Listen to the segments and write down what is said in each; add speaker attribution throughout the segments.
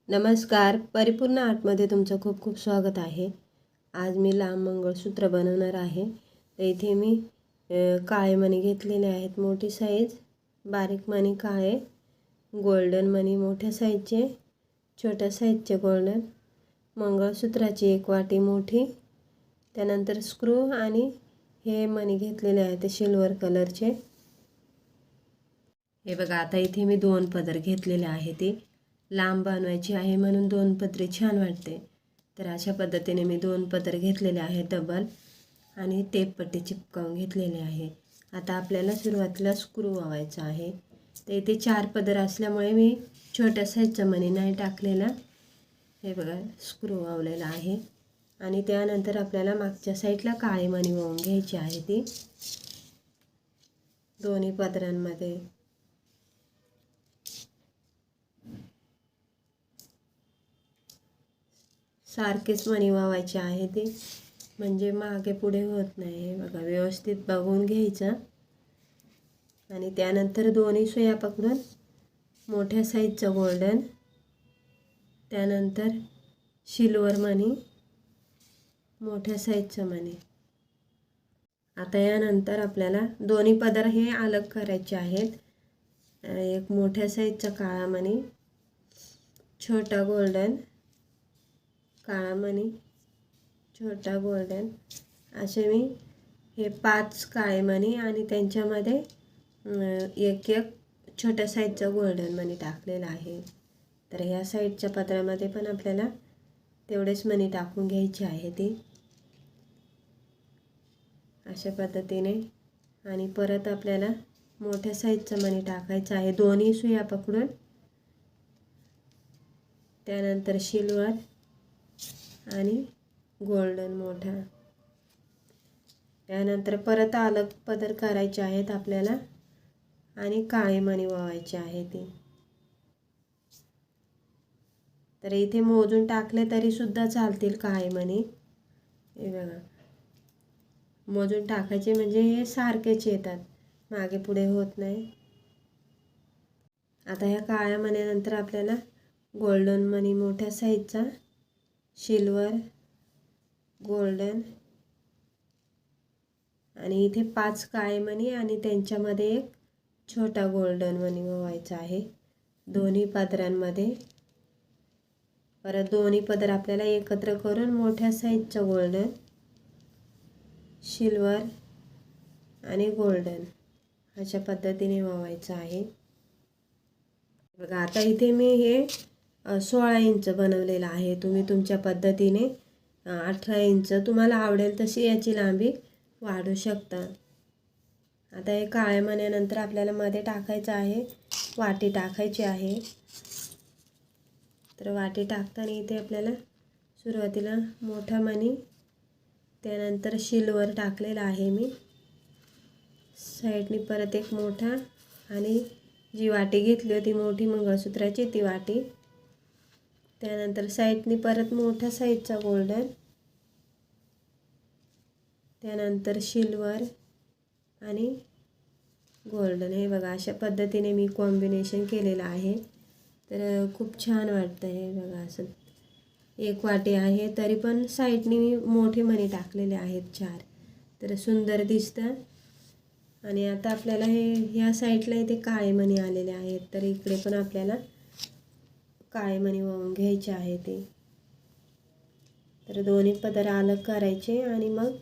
Speaker 1: नमस्कार. परिपूर्ण आर्टमध्ये तुमचं खूप खूप स्वागत आहे. आज मी लांब मंगळसूत्र बनवणार आहे. तर इथे मी काळे मणी घेतलेले आहेत, मोठी साईज. बारीक मणी काळे, गोल्डन मणी मोठ्या साईजचे, छोट्या साईजचे गोल्डन, मंगळसूत्राची एक वाटी मोठी, त्यानंतर स्क्रू आणि हे मणी घेतलेले आहेत ते सिल्वर कलरचे. हे बघा, आता इथे मी 2 पदर घेतलेले आहे. ते लांब बनवायची आहे म्हणून 2 पदरी छान वाटते. तर अशा पद्धतीने मी 2 पदर घेतलेले आहे डबल आणि टेप पट्टी चिपकावून घेतलेले आहे. आता आपल्याला सुरुवातीला स्क्रू वावायचा आहे. तर इथे 4 पदर असल्यामुळे मी छोट्या साईजचा मणी नाही टाकलेला. हे बघा, स्क्रू वावलेला आहे आणि त्यानंतर आपल्याला मागच्या साईडला काळे मणी वावून घ्यायची आहे. ती दोन्ही पदरांमध्ये सारखेच मणी वावायचे आहे ते, म्हणजे मागे पुढे होत नाही. हे बघा, व्यवस्थित बघून घ्यायचं आणि त्यानंतर दोन्ही सुया पकडून मोठ्या साईजचं गोल्डन, त्यानंतर सिल्वर मणी, मोठ्या साईजचं मणी. आता यानंतर आपल्याला दोन्ही पदर हे अलग करायचे आहेत. एक मोठ्या साईजचा काळा मणी, छोटा गोल्डन, काळा मणी, छोटा गोल्डन, असे मी हे 5 काळे मणी आणि त्यांच्यामध्ये एक एक छोट्या साईजचा गोल्डन मणी टाकलेला आहे. तर ह्या साईडच्या पदरामध्ये पण आपल्याला तेवढेच मणी टाकून घ्यायचे आहे ती अशा पद्धतीने. आणि परत आपल्याला मोठ्या साईजचा मणी टाकायचा आहे दोन्ही सुया पकडून. त्यानंतर सिल्वर आणि गोल्डन मोठा. त्यानंतर परत अलग पदर करायचे आहेत आपल्याला आणि काळे मणी वावायचे आहे ते. तर इथे मोजून टाकले तरी सुद्धा चालतील काळे मणी. हे बघा, मोजून टाकायचे म्हणजे हे सारखेच येतात, मागे पुढे होत नाही. आता ह्या काळ्या मण्यानंतर आपल्याला गोल्डन मणी मोठ्या साईजचा, सिल्वर, गोल्डन आणि इथे 5 काळे मणी आणि त्यांच्यामध्ये एक छोटा गोल्डन मणी वावायचा आहे दोन्ही पदरांमध्ये. परत दोन्ही पदर आपल्याला एकत्र करून मोठ्या साईजचं गोल्डन, सिल्वर आणि गोल्डन अशा पद्धतीने वावायचं आहे. बघा, आता इथे मी हे 16 इंच बनवलेलं आहे. तुम्ही तुमच्या पद्धतीने 18 इंच तुम्हाला आवडेल तशी याची लांबी वाढू शकता. आता हे काळ्या मण्यानंतर आपल्याला मध्ये टाकायचं आहे, वाटी टाकायची आहे. तर वाटी टाकताना इथे आपल्याला सुरुवातीला मोठा मणी, त्यानंतर सिल्वर टाकलेला आहे मी, साईडनी परत एक मोठा आणि जी वाटी घेतली होती मोठी मंगळसूत्राची ती वाटी, त्यानंतर साईडनी परत मोठ्या साईजचा गोल्डन, त्यानंतर सिल्वर आणि गोल्डन. हे बघा, अशा पद्धतीने मी कॉम्बिनेशन केलेलं आहे. तर खूप छान वाटतं. हे बघा, असं एक वाटी आहे तरी पण साईडनी मी मोठी मणी टाकलेले आहेत 4, तर सुंदर दिसतं. आणि आता आपल्याला हे ह्या साईडला इथे काळे मणी आलेले आहेत, तर इकडे पण आपल्याला काळे मणी वाहून घ्यायचे आहे ते. तर दोन्ही पदर अलग करायचे आणि मग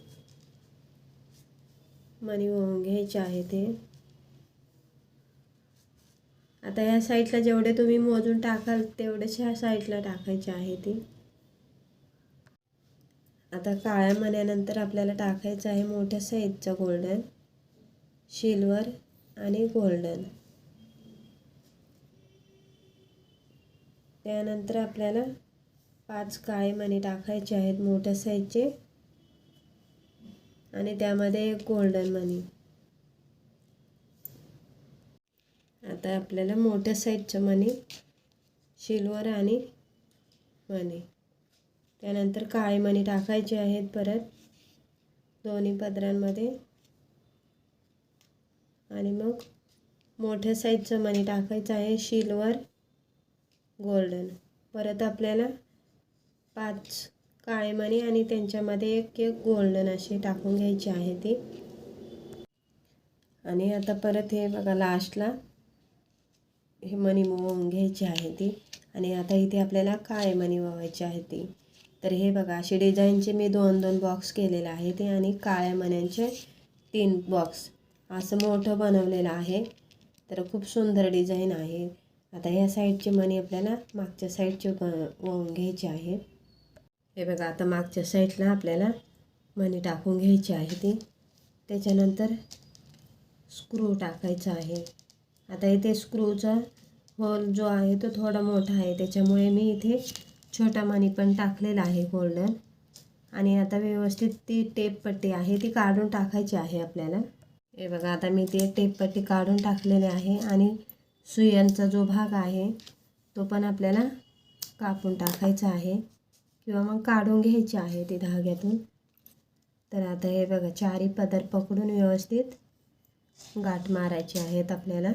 Speaker 1: मणी वाहून घ्यायचे आहे ते. आता ह्या साईडला जेवढे तुम्ही मोजून टाकाल तेवढेच ह्या साईडला टाकायचे आहे ती. आता काळ्या मण्यानंतर आपल्याला टाकायचं आहे मोठ्या साईजचा गोल्डन, सिल्वर आणि गोल्डन. त्यानंतर आपल्याला 5 काळे मणी टाकायचे आहेत मोठ्या साईजचे आणि त्यामध्ये एक गोल्डन मणी. आता आपल्याला मोठ्या साईजचं मणी, सिल्वर आणि मणी, त्यानंतर काळे मणी टाकायचे आहेत परत दोन्ही पदरांमध्ये आणि मग मोठ्या साईजचं मणी टाकायचं आहे, सिल्वर, गोल्डन. परत आपल्याला 5 काळे मणी आणि त्यांच्यामध्ये एक गोल्डन अशी टाकून घ्यायची आहे ती. आणि आता परत हे बघा लास्टला हे मणी वळून घ्यायची आहे ती. आणि आता इथे आपल्याला काळे मणी वळवायचे आहे ती. तर हे बघा अशी डिझाईनचे मी 2-2 बॉक्स केलेले आहे ते आणि काळ्या मण्यांचे 3 बॉक्स असं मोठं बनवलेलं आहे. तर खूप सुंदर डिझाईन आहे. आता ह्या साईडचे मणी आपल्याला मागच्या साईडचे वळून घ्यायचे आहे. हे बघा आता मागच्या साईडला आपल्याला मणी टाकून घ्यायची आहे ती. त्याच्यानंतर स्क्रू टाकायचा आहे. आता इथे स्क्रूचा होल जो आहे तो थोडा मोठा आहे, त्याच्यामुळे मी इथे छोटा मणी पण टाकलेला आहे गोल्डन. आणि आता व्यवस्थित ती टेप पट्टी आहे ती काढून टाकायची आहे आपल्याला. हे बघा आता मी ती टेप पट्टी काढून टाकलेली आहे. आणि सुयांचा जो भाग आहे तो पण आपल्याला कापून टाकायचा आहे किंवा मग काढून घ्यायची आहे ती धाग्यातून. तर आता हे बघा चारी पदर पकडून व्यवस्थित गाठ मारायची आहेत आपल्याला.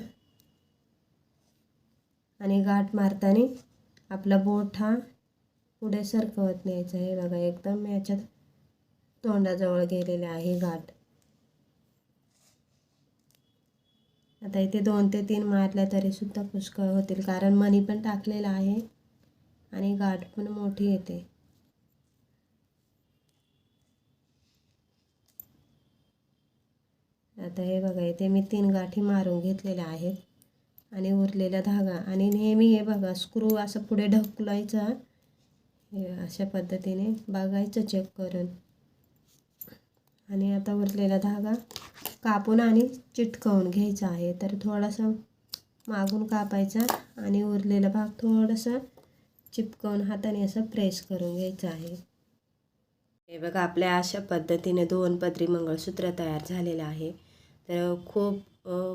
Speaker 1: आणि गाठ मारताना आपला बोट हा पुढे सरकवत न्यायचा आहे. बघा एकदम याच्यात तोंडाजवळ गेलेले आहे गाठ. आता इथे 2 ते 3 मारल्या तरी सुद्धा पुष्कळ होतील, कारण मणी पण टाकलेला आहे आणि गाठ पण मोठी येते. आता हे बघा इथे मी 3 गाठी मारून घेतलेल्या आहेत. आणि उरलेला धागा आणि नेहमी हे बघा स्क्रू असं पुढे ढकलायचा, हे अशा पद्धतीने बघायचं चेक करून. आणि आता उरलेला धागा कापून आणि चिटकवून घ्यायचा आहे. तर थोडासा मागून कापायचा आणि उरलेला भाग थोडासा चिपकवून हाताने असं प्रेस करून घ्यायचं आहे. हे बघा आपल्या अशा पद्धतीने 2 पदरी मंगळसूत्र तयार झालेलं आहे. तर खूप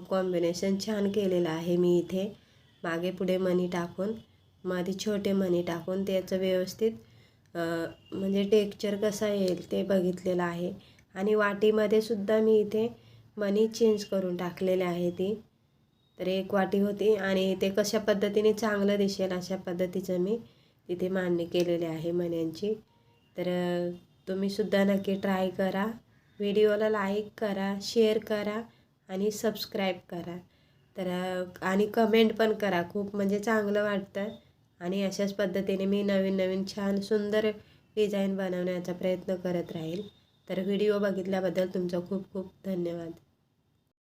Speaker 1: कॉम्बिनेशन छान केलेलं आहे मी इथे. मागे पुढे मणी टाकून मध्ये छोटे मणी टाकून त्याचं व्यवस्थित म्हणजे टेक्स्चर कसा येईल ते बघितलेलं आहे. आणि वाटीमध्ये सुद्धा मी इथे मणी चेंज करून टाकलेले आहे ती. तर एक वाटी होती आणि ते कशा पद्धतीने चांगलं दिसेल अशा पद्धतीचं मी इथे मांडणी केलेली आहे मण्यांची. तर तुम्ही सुद्धा नक्की ट्राय करा. व्हिडिओला लाईक करा, शेअर करा आणि सबस्क्राईब करा. तर आणि कमेंट पण करा, खूप म्हणजे चांगलं वाटतं. आणि अशाच पद्धतीने मी नवीन नवीन छान सुंदर डिझाईन बनवण्याचा प्रयत्न करत राहील. तर व्हिडिओ बघितल्याबद्दल तुमचा खूप खूप धन्यवाद.